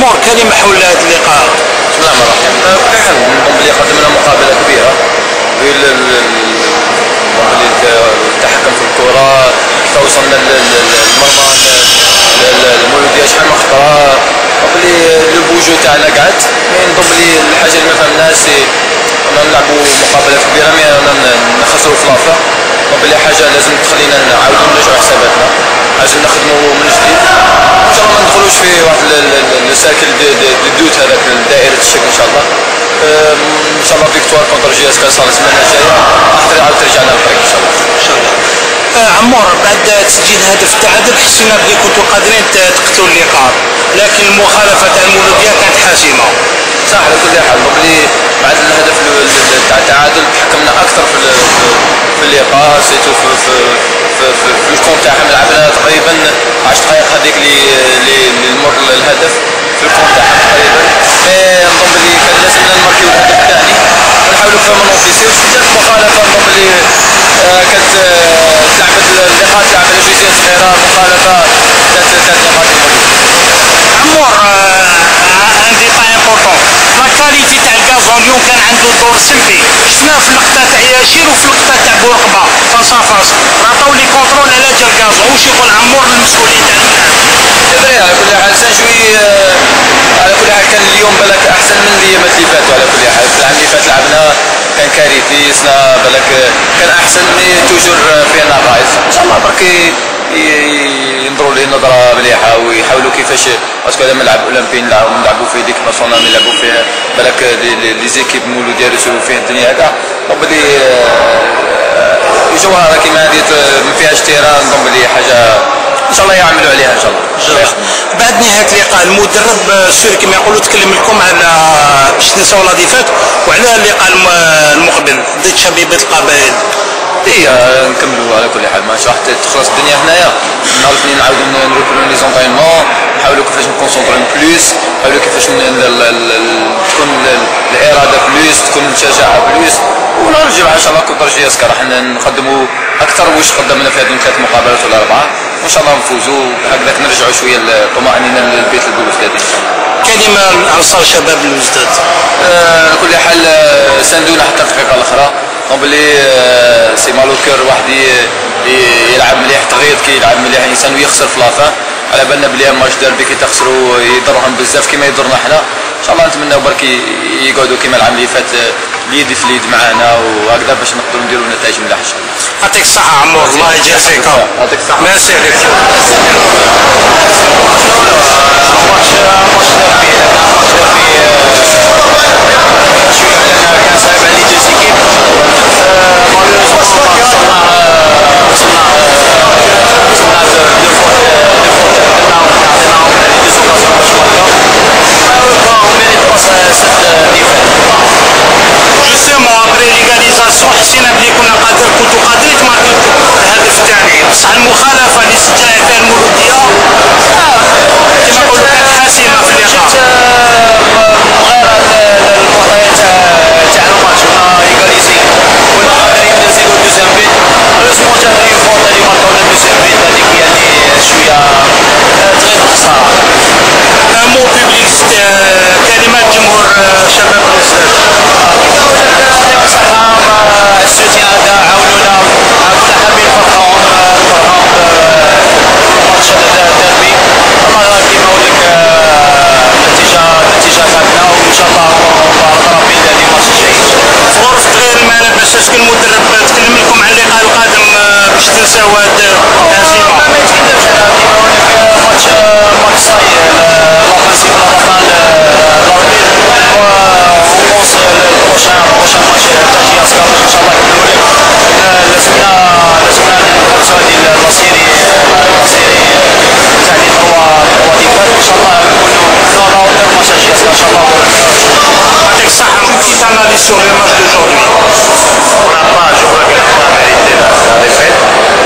عمور كلمة حول هذا اللقاء. بسم الله الرحمن الرحيم. بطبيعة الحال نظن بلي قدمنا مقابلة كبيرة التحكم في الكرة حتى وصلنا للمرمى المولودية شحال من خطرة بلي لو بوجو تاعنا قعد نظن بلي الحاجة اللي ما فهمناش أننا نلعبوا مقابلة كبيرة مي نخسروا في لافا بلي حاجة لازم تخلينا نعاودوا نرجعوا حساباتنا لازم نخدموا من جديد ان شاء الله ما ندخلوش في واحد الساكل دوت هذاك دائرة الشك ان شاء الله ان شاء الله فيكتوار كونتر جي اس كا صار السمانة الجاية راح عاود ترجعنا للطريق ان شاء الله. عمور بعد تسجيل هدف التعادل حسينا بلي كنتوا قادرين تقتلوا اللقاء لكن المخالفة تاع المولودية كانت حاسمة. صح على كل حال بلي بعد الهدف تاع التعادل تحكمنا اكثر في اللقاء سيتو في الكون تاعهم لعبنا تقريبا 10 دقائق هذيك اللي نمر الهدف في الكون تاعهم تقريبا نظن بلي كان لازمنا نماركيو الهدف الثاني ونحاولوا كيف ما نوفيسيوش جات مخالفه نظن بلي كانت تلعبت اللقاء تلعب على جزئيه صغيره مخالفه ذات نقاط عمور عندي طاي امبورطون لا كاليتي تاع الكازون اليوم كان عنده دور سلبي شفناه في اللقطه تاع ياشير وفي اللقطه تاع بورقبه فاس فاس عطاو لي كونترول على جال الكازون واش يقول عمور للمسؤولين تاع الملعب؟ على كل حال سانجوي على كل حال كان اليوم بالك احسن من الايامات اللي فاتوا على كل حال العام اللي فات لعبنا كان كارثي صنا بالك كان احسن مي توجور فيه نقائص ان شاء الله برك ينظروا ليه نظره مليحه ويحاولوا كيفاش باسكو هذا ملعب اولمبي نلعبوا فيه ديك ناسيونال نلعبوا فيه بالك لي زيكيب مولوديه يرسلوا فيه الدنيا هكا بلي جوهره كيما هذه ما فيهاش تيران نظن بلي حاجه ان شاء الله يعملوا عليها ان شاء الله. بعد نهايه اللقاء المدرب سوري كما يقولوا تكلم لكم على باش تنساو لا ديفات وعلى اللقاء المقبل ضد شبيبه القبائل. نكملوا على كل حال ماشي راح تخلص الدنيا هنايا نهار الاثنين نعاودوا نريبرو لي زونطرينمون نحاولوا كيفاش نكونسونطرو بلوس نحاولوا كيفاش تكون الاراده بلوس تكون الشجاعه بلوس ونرجعوا ان شاء الله كونتر جي اس كا راح نقدموا اكثر واش قدمنا في هذه 3 مقابلات ولا 4 وان شاء الله نفوزوا هكذاك نرجعوا شويه الطمانينه للبيت البلوزداد ان شاء الله. كلمه لانصار شباب البلوزداد. على كل حال ساندونا حتى الدقيقه الاخرى بلي سي مالوكر واحد يلعب مليح تغيط كي يلعب مليح الانسان ويخسر في لافان على بالنا بلي ماتش ديربي كي تخسروا يضرهم بزاف كيما يضرنا حنا ان شاء الله نتمناو برك يقعدوا كيما العام اللي فات اليد في اليد معنا وهكذا باش نقدروا نديروا نتائج مليحه ان شاء الله. يعطيك الصحه عمور الله يجازيك. يعطيك الصحه. ميرسي عليك. حسينا بلي كنتوا قادرين تماركيو الهدف الثاني بصح المخالفه اللي سجلها فيها المولوديه كما نقولوا كانت حاسمه في اللقاء. غير المعطيات تاع الماتش كنا ايغاليزي كنا قادرين نزيدوا دوزيام بيت هوزمون جا اون فوت اللي ماركاو دوزيام بيت هذيك هي اللي شويه تغيب الخساره. مو بوبليك كلمات جمهور شباب البلوزداد. السوتيان هذا عاونونا كنا حابين نفرحوهم بالماتش الديربي والله كيما نقول لك النتيجه فاتنا وان شاء الله بارك ربي لي ماتش جاي. في غرفه تغيير الملابس اسكو المدرب تكلم لكم على اللقاء القادم باش تنساو هاد الهزيمه؟ ما يتكلمش على كيما نقول لك ماتش صاي لافاسيف نورمال لاربيت ونونس البروشان ماتش تاع جي اس كا ان شاء الله كملوا لك لازمنا نفوزوا هذه لاسيري تاع لي تروا ديفات ان شاء الله نكونوا نورمال ماتش جي اس كا ان شاء الله. يعطيك الصحه. كيف اناليز سور لو ماتش دوجوردي؟ On n'a pas, je crois que la défaite,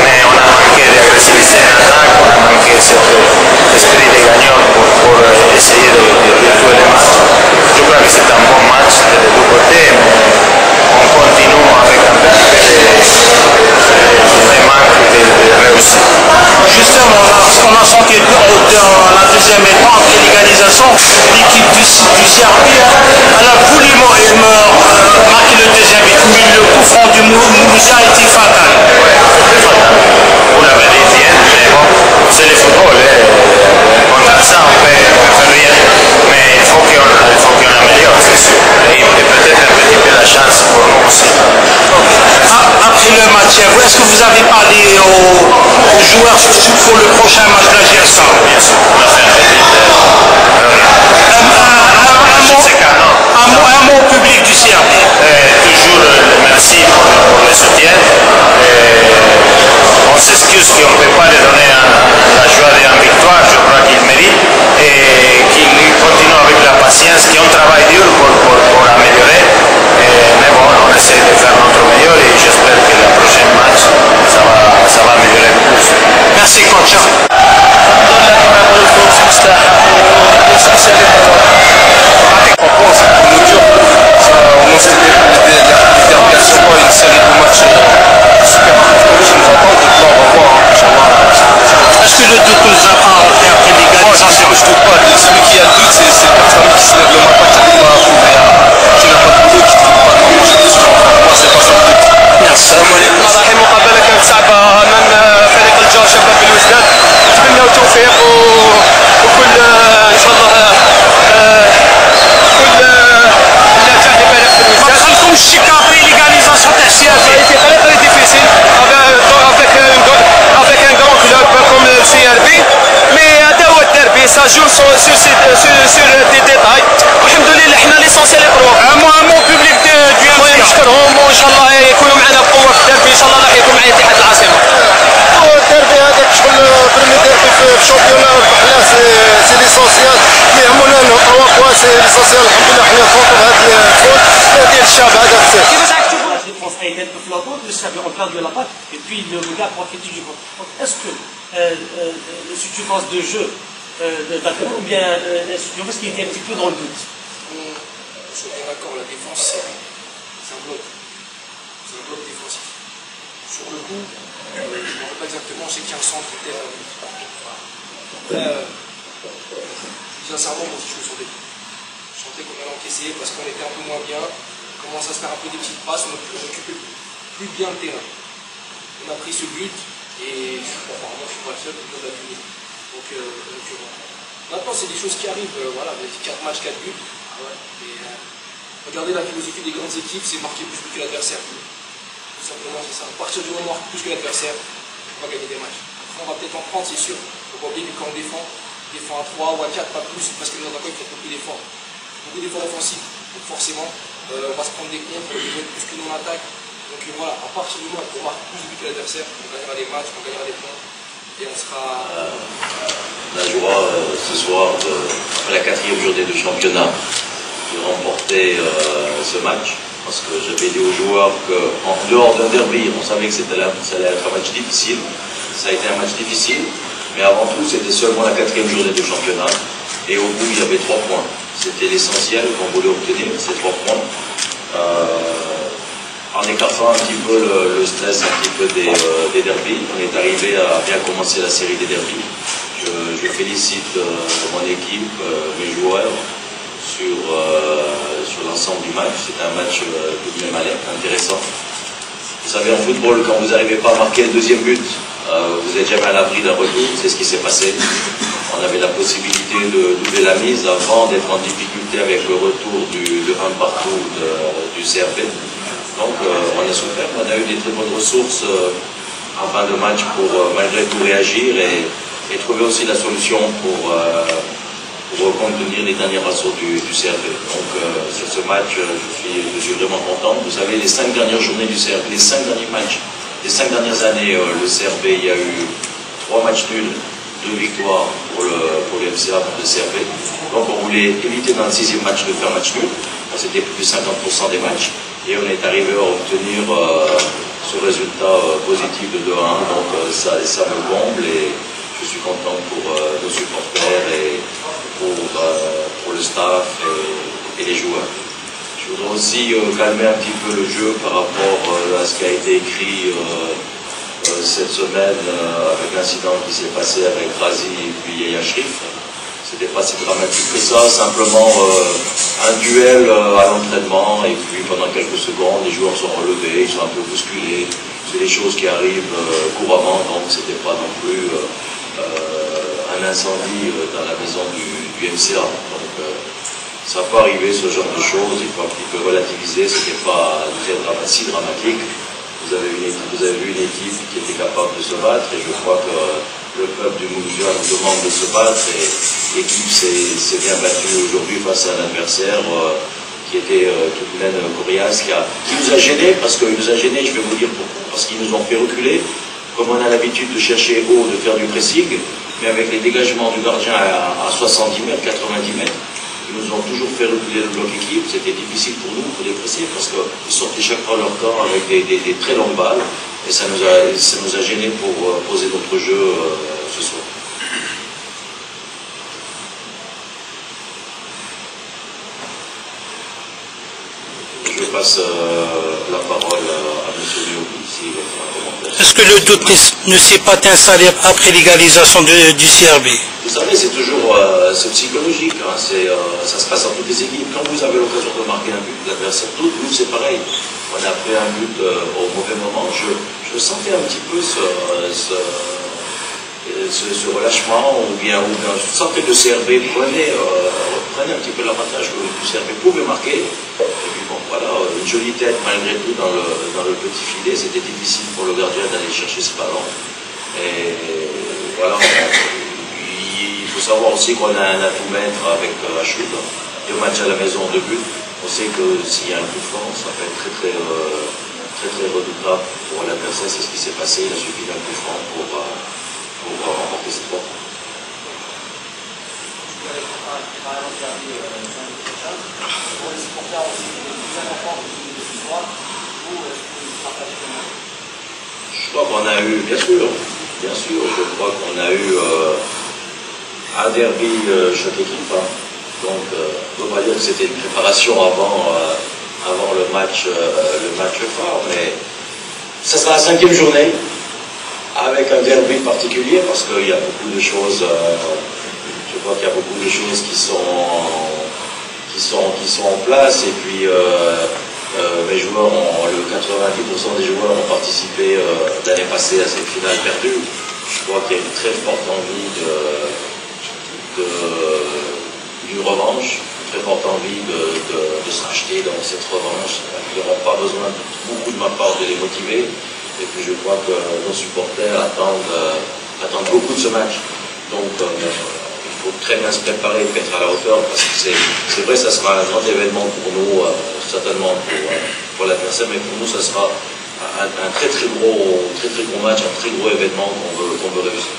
mais on a manqué d'agressivité en attaque, on a manqué surtout d'esprit de gagnant pour essayer de jouer les matchs. Je crois que c'est un bon match des deux côtés, mais on continue avec un peu de manque de réussite. Justement, on a senti dans la deuxième étape l'égalisation, du Serbie, elle a voulu marquer le deuxième but, mais le coup franc du Moussa a été fatal. Vous l'avez dit bien, mais bon, c'est le football. Contre ça, on peut faire rien. Mais il faut qu'on améliore, c'est sûr. Et peut-être un petit peu la chance pour nous aussi. Après le match, est-ce que vous avez parlé aux joueurs pour le prochain match de la GSK? Bien sûr, on a fait un petit un mot au public du CRB. toujours merci pour le soutien. On s'excuse qu'on ne peut pas lui donner la joie d'une victoire, je crois qu'il mérite, et qu'il continue avec la patience, qu'on travaille dur pour améliorer. Mais bon, on essaie de faire notre meilleur et j'espère que le prochain match, ça va améliorer plus. Merci coach. Est-ce que le doute nous a pas fait après l'égalisation? Je ne doute pas. Celui qui a le doute, c'est le personne qui se lève le matin qui dit bah, qui n'a pas de boulot, qui ne trouve pas comment manger des soirs. Moi, c'est pas ça le but. السلام عليكم. الرحيم مقابله كانت صعبه امام فريق الجار شباب الوزداد. نتمناو التوفيق وكل ان شاء الله كل النجاح لفريق ما الوزداد. دخلكمش شيكابي ليغاليزاسيون تاع Ça a السياسي. été très très difficile avec un grand club comme le CRB, mais هذا هو الدربي ça joue sur des détails. والحمد لله حنا ليسونسيال لي بروف. un mot public du المهم MSK. نشكرهم وان شاء الله يكونوا معنا بقوه في الدربي ان شاء الله راح يكون مع اتحاد العاصمه. الديربي هذاك شغل بريمي ديربي في الشامبيونا ربحناه سي ليسونسيال اللي يهمنا انه 3 بوان سي ليسونسيال الحمد لله حنا فوقوا بهذا الفوز ديال الشعب هذا بزاف. La défense a été un peu flottante, le Serbie ont perdu la patte, et puis le gars a profité du vent. Est-ce que le suffisance de jeu d'accord, ou bien est-ce qu'il était un petit peu dans le doute? Je suis bien d'accord, la défense c'est un bloc. C'est un bloc défensif. Sur le coup, je ne me rappelle pas exactement, c'est qu'il y a un centre terre. Après, sincèrement, moi aussi je me sentais. Je sentais qu'on allait encaisser parce qu'on était un peu moins bien. On commence à se faire un peu des petites passes, on occupait plus bien le terrain. On a pris ce but et apparemment je ne suis pas le seul, tout le monde a fini. Donc, maintenant c'est des choses qui arrivent, voilà, 4 matchs, 4 buts. Ah ouais, mais, regardez la philosophie des grandes équipes, c'est marquer plus que l'adversaire. Tout simplement c'est ça. À partir du moment où on marque plus que l'adversaire, on va gagner des matchs. Après on va peut-être en prendre, c'est sûr. Il ne faut pas oublier que quand on défend à 3 ou à 4, pas plus, parce que dans un coin il faut beaucoup d'efforts. Beaucoup d'efforts offensifs. Donc forcément, on va se prendre des comptes, on va plus que nous en attaque. Donc voilà, à partir du moment où on marque plus de buts que l'adversaire, on gagnera des matchs, on gagnera des points. Et on sera... La joie ce soir, après la 4e journée de championnat, de remporter ce match. Parce que j'avais dit aux joueurs qu'en dehors d'un derby, on savait que ça allait être un match difficile. Ça a été un match difficile, mais avant tout, c'était seulement la 4e journée de championnat. Et au bout, il y avait 3 points. C'était l'essentiel qu'on voulait obtenir, ces 3 points. En écartant un petit peu le stress un petit peu des derbys, on est arrivé à bien commencer la série des derbys. Je félicite mon équipe, mes joueurs, sur l'ensemble du match. C'était un match tout de même intéressant. Vous savez, en football, quand vous n'arrivez pas à marquer le 2e but, vous n'êtes jamais à l'abri d'un retour. C'est ce qui s'est passé. On avait la possibilité de doubler la mise avant d'être en difficulté avec le retour de 1 partout du CRB. Donc on a souffert, on a eu des très bonnes ressources en fin de match pour malgré tout réagir et trouver aussi la solution pour contenir les derniers assauts du CRB. Donc sur ce match, je suis vraiment content. Vous savez, les 5 dernières journées du CRB, les 5 derniers matchs, les 5 dernières années, le CRB, il y a eu 3 matchs nuls, 2 victoires pour le MCA, pour le CRB. Donc on voulait éviter dans le 6e match de faire match nul. C'était plus de 50% des matchs. Et on est arrivé à obtenir ce résultat positif de 2-1. Donc ça me comble et je suis content pour nos supporters et pour le staff et les joueurs. Je voudrais aussi calmer un petit peu le jeu par rapport à ce qui a été écrit cette semaine avec l'incident qui s'est passé avec Razi et puis Yaya Shrif. C'était pas si dramatique que ça, simplement un duel à l'entraînement, et puis pendant quelques secondes, les joueurs sont relevés, ils sont un peu bousculés. C'est des choses qui arrivent couramment, donc c'était pas non plus un incendie dans la maison du MCA. Donc ça peut arriver, ce genre de choses, il faut un petit peu relativiser, c'était pas si dramatique. Vous avez vu une équipe qui était capable de se battre, et je crois que le peuple du Mouloudia nous demande de se battre, et l'équipe s'est bien battue aujourd'hui face à un adversaire qui était tout de même coriace, qui nous a gênés, parce qu'il nous a gênés, je vais vous dire pourquoi, parce qu'ils nous ont fait reculer, comme on a l'habitude de chercher haut, de faire du pressing, mais avec les dégagements du gardien à 70 mètres, 90 mètres, ils nous ont toujours fait reculer le bloc équipe. C'était difficile pour nous pour les presser, parce qu'ils sortaient chaque fois leur camp avec des très longues balles, et ça nous a gênés pour poser notre jeu ce soir. Je passe la parole à M. Liobi, s'il veut faire un commentaire. Est-ce que le doute ne s'est pas installé après l'égalisation du CRB? Vous savez, c'est toujours c'est psychologique, hein, ça se passe dans toutes les équipes. Quand vous avez l'occasion de marquer un but, l'adversaire doute, nous c'est pareil. On a pris un but au mauvais moment. Je sentais un petit peu ce relâchement, ou bien je sentais que le CRB prenait un petit peu l'avantage, que le CRB pouvait marquer. Et puis bon, voilà, une jolie tête malgré tout dans le petit filet. C'était difficile pour le gardien d'aller chercher ce ballon. Et voilà. Il faut savoir aussi qu'on a un atout-maître avec Achoud. 2 matchs à la maison, 2 buts. On sait que s'il y a un coup franc, ça peut être très redoutable pour l'adversaire. C'est ce qui s'est passé. Il a suffi d'un coup franc pour remporter cette fois. Je crois qu'on a eu, bien sûr, je crois qu'on a eu un derby chaque équipe. Hein. Donc, on ne peut pas dire que c'était une préparation avant le match phare, mais ça sera la 5e journée avec un derby particulier, parce qu'il y a beaucoup de choses. Je crois qu'il y a beaucoup de choses qui sont en place, et puis les joueurs, 90% des joueurs ont participé l'année passée à cette finale perdue. Je crois qu'il y a une très forte envie d'une revanche, une très forte envie de se racheter dans cette revanche. Ils n'auront pas besoin beaucoup de ma part de les motiver, et puis je crois que nos supporters attendent beaucoup de ce match. Donc il faut très bien se préparer et être à la hauteur, parce que c'est vrai, ça sera un grand événement pour nous, certainement pour l'adversaire, mais pour nous ça sera un très gros match, un très gros événement qu'on veut réussir.